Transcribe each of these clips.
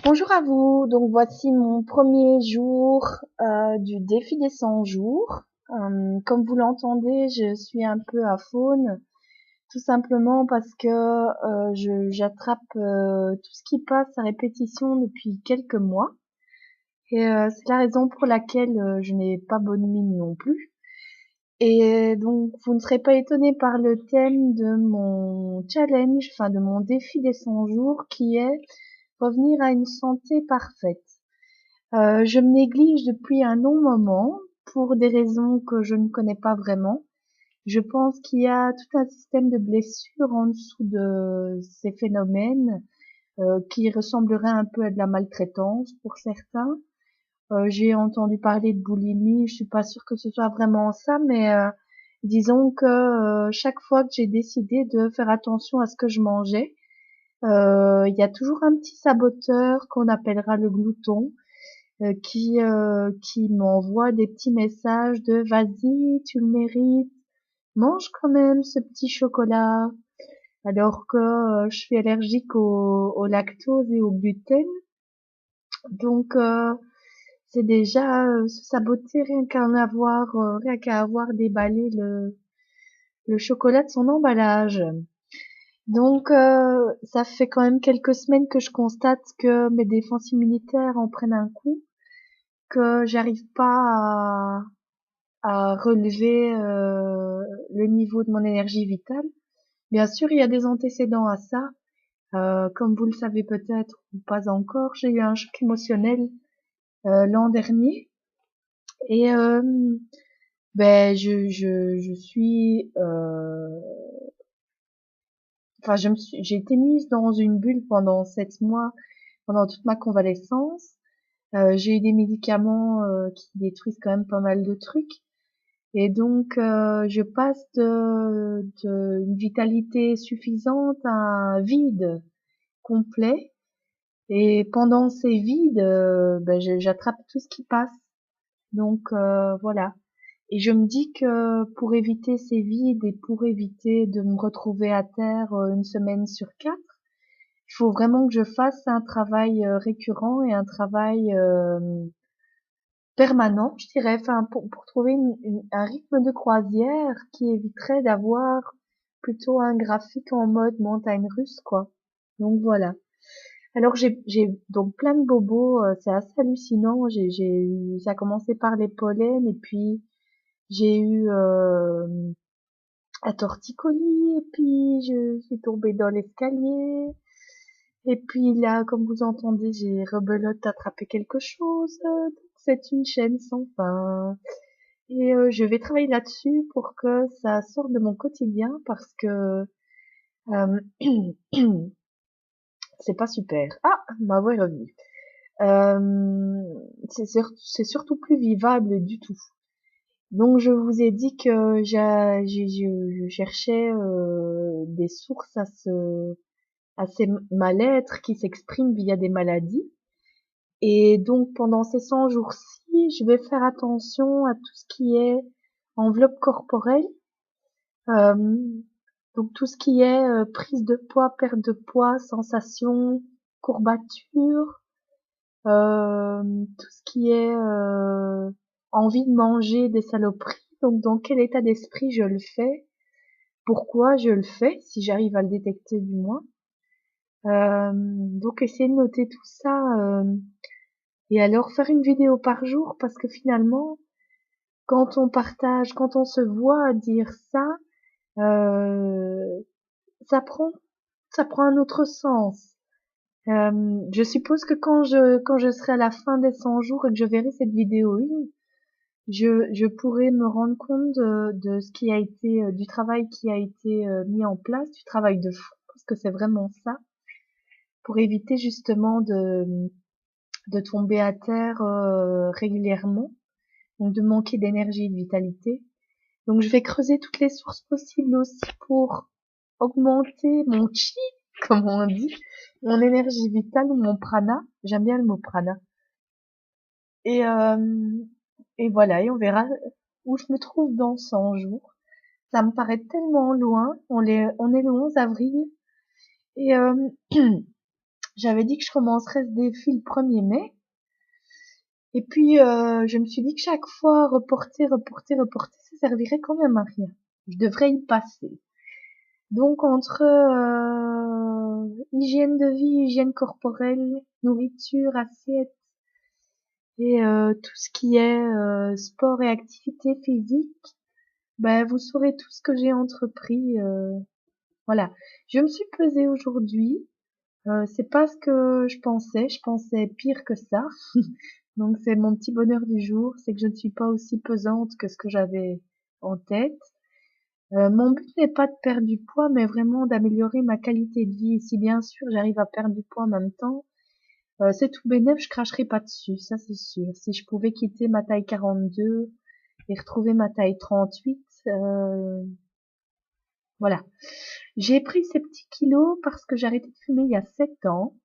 Bonjour à vous, donc voici mon premier jour du défi des 100 jours. Comme vous l'entendez, je suis un peu à faune, tout simplement parce que j'attrape tout ce qui passe à répétition depuis quelques mois. Et c'est la raison pour laquelle je n'ai pas bonne mine non plus. Et donc vous ne serez pas étonnés par le thème de mon challenge, enfin de mon défi des 100 jours, qui est revenir à une santé parfaite. Je me néglige depuis un long moment pour des raisons que je ne connais pas vraiment. Je pense qu'il y a tout un système de blessures en dessous de ces phénomènes qui ressemblerait un peu à de la maltraitance pour certains. J'ai entendu parler de boulimie, je suis pas sûre que ce soit vraiment ça, mais disons que chaque fois que j'ai décidé de faire attention à ce que je mangeais, il y a toujours un petit saboteur qu'on appellera le glouton qui m'envoie des petits messages de vas-y, tu le mérites, mange quand même ce petit chocolat, alors que je suis allergique au lactose et au gluten. Donc c'est déjà se saboter rien qu'à avoir déballé le chocolat de son emballage. Donc ça fait quand même quelques semaines que je constate que mes défenses immunitaires en prennent un coup, que j'arrive pas à relever le niveau de mon énergie vitale. Bien sûr, il y a des antécédents à ça. Comme vous le savez peut-être ou pas encore, j'ai eu un choc émotionnel l'an dernier et je suis enfin j'ai été mise dans une bulle pendant 7 mois, pendant toute ma convalescence. J'ai eu des médicaments qui détruisent quand même pas mal de trucs. Et donc, je passe de une vitalité suffisante à un vide complet. Et pendant ces vides, j'attrape tout ce qui passe. Donc, voilà. Et je me dis que pour éviter ces vides et pour éviter de me retrouver à terre une semaine sur 4, il faut vraiment que je fasse un travail récurrent et un travail permanent, je dirais, enfin pour trouver un rythme de croisière qui éviterait d'avoir plutôt un graphique en mode montagne russe, quoi. Donc voilà. Alors j'ai donc plein de bobos, c'est assez hallucinant. Ça a commencé par les pollens et puis j'ai eu un torticolis et puis je suis tombée dans l'escalier et puis là, comme vous entendez, j'ai rebelote attrapé quelque chose. Donc c'est une chaîne sans fin. Et je vais travailler là-dessus pour que ça sorte de mon quotidien parce que euh, c'est pas super. Ah, ma voix est revenue. C'est surtout plus vivable du tout. Donc je vous ai dit que je cherchais des sources à ces mal-être qui s'expriment via des maladies. Et donc pendant ces 100 jours-ci, je vais faire attention à tout ce qui est enveloppe corporelle. Euh, donc tout ce qui est prise de poids, perte de poids, sensation, courbature, tout ce qui est envie de manger des saloperies. Donc dans quel état d'esprit je le fais, pourquoi je le fais, si j'arrive à le détecter du moins. Donc essayer de noter tout ça et alors faire une vidéo par jour parce que finalement, quand on partage, quand on se voit dire ça, euh, ça prend ça prend un autre sens. Je suppose que quand je serai à la fin des 100 jours et que je verrai cette vidéo 1, je pourrai me rendre compte de ce qui a été du travail qui a été mis en place, du travail de fond, parce que c'est vraiment ça, pour éviter justement de tomber à terre régulièrement, donc de manquer d'énergie et de vitalité. Donc je vais creuser toutes les sources possibles aussi pour augmenter mon chi, comme on dit, mon énergie vitale ou mon prana. J'aime bien le mot prana. Et, voilà, et on verra où je me trouve dans 100 jours. Ça me paraît tellement loin. On est le 11 avril. Et J'avais dit que je commencerais ce défi le 1er mai. Et puis, je me suis dit que chaque fois, reporter, ça servirait quand même à rien. Je devrais y passer. Donc, entre hygiène de vie, hygiène corporelle, nourriture, assiette et tout ce qui est sport et activité physique, ben, vous saurez tout ce que j'ai entrepris. Voilà. Je me suis pesée aujourd'hui. C'est pas ce que je pensais pire que ça. Donc c'est mon petit bonheur du jour, c'est que je ne suis pas aussi pesante que ce que j'avais en tête. Mon but n'est pas de perdre du poids, mais vraiment d'améliorer ma qualité de vie. Et si bien sûr j'arrive à perdre du poids en même temps, c'est tout bénef, je cracherai pas dessus, ça c'est sûr. Si je pouvais quitter ma taille 42 et retrouver ma taille 38, voilà. J'ai pris ces petits kilos parce que j'ai arrêté de fumer il y a 7 ans.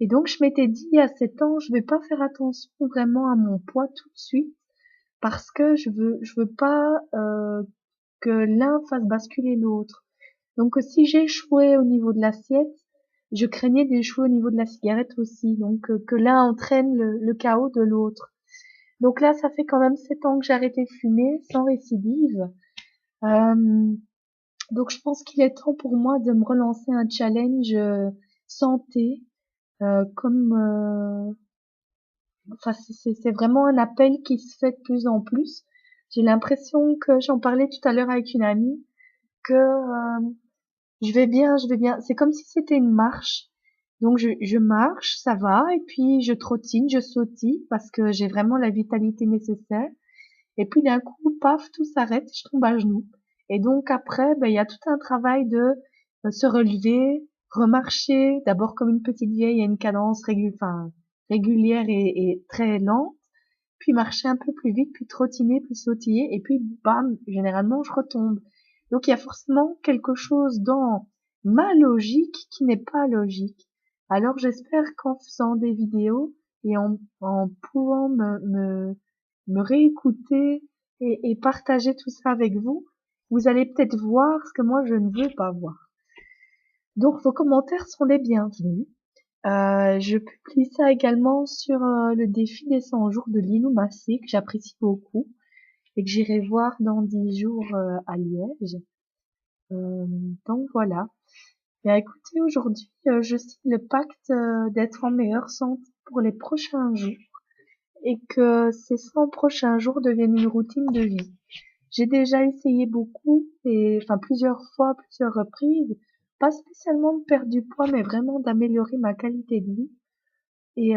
Et donc je m'étais dit à 7 ans, je vais pas faire attention vraiment à mon poids tout de suite parce que je veux pas que l'un fasse basculer l'autre. Donc si j'échouais au niveau de l'assiette, je craignais d'échouer au niveau de la cigarette aussi, donc que l'un entraîne le chaos de l'autre. Donc là, ça fait quand même 7 ans que j'ai arrêté de fumer sans récidive. Euh, donc je pense qu'il est temps pour moi de me relancer un challenge santé, comme enfin c'est vraiment un appel qui se fait de plus en plus. J'ai l'impression que j'en parlais tout à l'heure avec une amie que je vais bien, je vais bien. C'est comme si c'était une marche. Donc je marche, ça va, et puis je trottine, je sautille parce que j'ai vraiment la vitalité nécessaire. Et puis d'un coup, paf, tout s'arrête, je tombe à genoux. Et donc après, ben, il y a tout un travail de se relever, remarcher, d'abord comme une petite vieille à une cadence régulière et très lente, puis marcher un peu plus vite, puis trottiner, puis sautiller, et puis bam, généralement je retombe. Donc il y a forcément quelque chose dans ma logique qui n'est pas logique. Alors j'espère qu'en faisant des vidéos et en pouvant me réécouter et partager tout ça avec vous, vous allez peut-être voir ce que moi je ne veux pas voir. Donc vos commentaires sont les bienvenus. Je publie ça également sur le défi des 100 jours de Lilou Massé, que j'apprécie beaucoup et que j'irai voir dans 10 jours à Liège. Donc voilà. Bien écoutez, aujourd'hui, je signe le pacte d'être en meilleure santé pour les prochains jours et que ces 100 prochains jours deviennent une routine de vie. J'ai déjà essayé beaucoup et enfin plusieurs fois, plusieurs reprises, pas spécialement de perdre du poids, mais vraiment d'améliorer ma qualité de vie. Et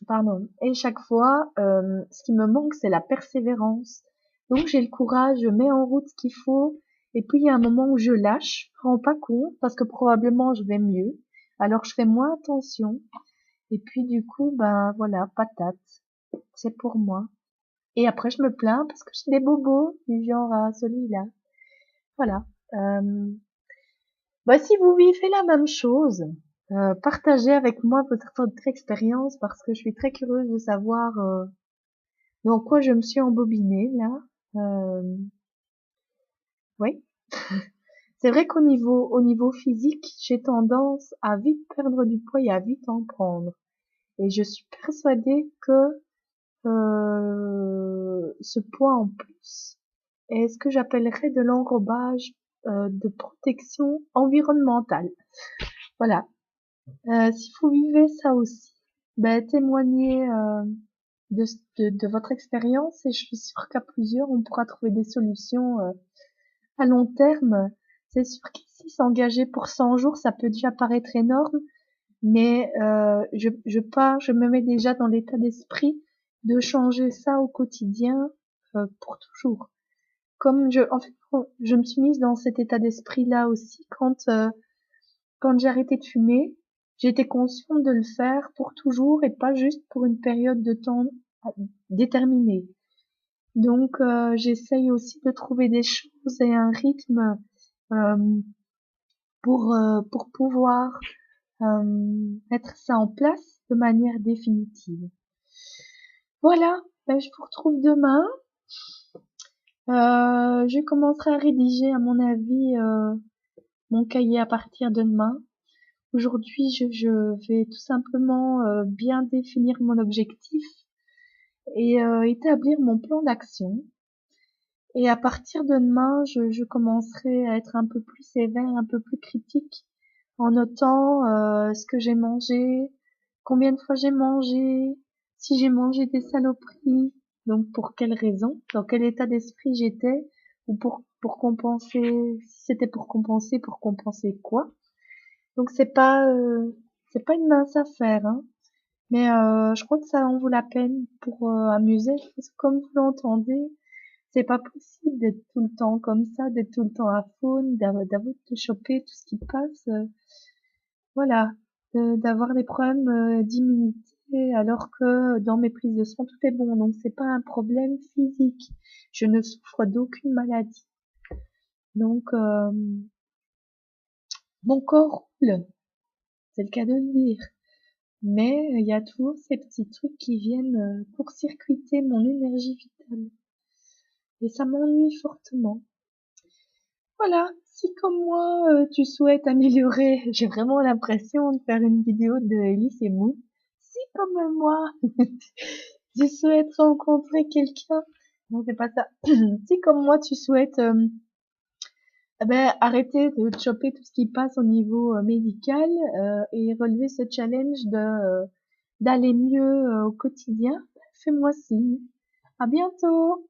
pardon. Et chaque fois, ce qui me manque, c'est la persévérance. Donc j'ai le courage, je mets en route ce qu'il faut, et puis il y a un moment où je lâche, je me rends pas compte parce que probablement je vais mieux. Alors je fais moins attention. Et puis du coup, ben voilà, patate, c'est pour moi. Et après je me plains parce que j'ai des bobos du genre à celui-là. Voilà. Euh, Bah, si vous vivez la même chose, partagez avec moi votre expérience parce que je suis très curieuse de savoir dans quoi je me suis embobinée là. Oui, c'est vrai au niveau physique, j'ai tendance à vite perdre du poids et à vite en prendre. Et je suis persuadée que ce poids en plus est ce que j'appellerais de l'enrobage de protection environnementale. Voilà. Si vous vivez ça aussi, ben, témoignez de votre expérience et je suis sûre qu'à plusieurs, on pourra trouver des solutions à long terme. C'est sûr qu'ici, s'engager pour 100 jours, ça peut déjà paraître énorme, mais je me mets déjà dans l'état d'esprit de changer ça au quotidien pour toujours. En fait, je me suis mise dans cet état d'esprit-là aussi quand j'ai arrêté de fumer, j'étais consciente de le faire pour toujours et pas juste pour une période de temps déterminée. Donc j'essaye aussi de trouver des choses et un rythme euh, pour pouvoir mettre ça en place de manière définitive. Voilà, ben, je vous retrouve demain. Je commencerai à rédiger à mon avis mon cahier à partir de demain. Aujourd'hui, je vais tout simplement bien définir mon objectif et établir mon plan d'action. Et à partir de demain, je commencerai à être un peu plus sévère, un peu plus critique, en notant ce que j'ai mangé, combien de fois j'ai mangé, si j'ai mangé des saloperies, donc pour quelle raison, dans quel état d'esprit j'étais, ou pour compenser, si c'était pour compenser quoi. Donc c'est pas une mince affaire, hein. Mais je crois que ça en vaut la peine pour amuser, parce que comme vous l'entendez, c'est pas possible d'être tout le temps comme ça, d'être tout le temps à faune, d'avoir de choper tout ce qui passe, voilà, d'avoir des problèmes d'immunité, alors que dans mes prises de sang tout est bon. Donc c'est pas un problème physique. Je ne souffre d'aucune maladie. Donc mon corps roule, c'est le cas de le dire. Mais il y a toujours ces petits trucs qui viennent court-circuiter mon énergie vitale. Et ça m'ennuie fortement. Voilà, si comme moi tu souhaites améliorer, j'ai vraiment l'impression de faire une vidéo de Elise et Moon. Si comme moi tu souhaites rencontrer quelqu'un, non c'est pas ça. Si comme moi tu souhaites arrêter de choper tout ce qui passe au niveau médical et relever ce challenge de d'aller mieux au quotidien, fais-moi signe. À bientôt.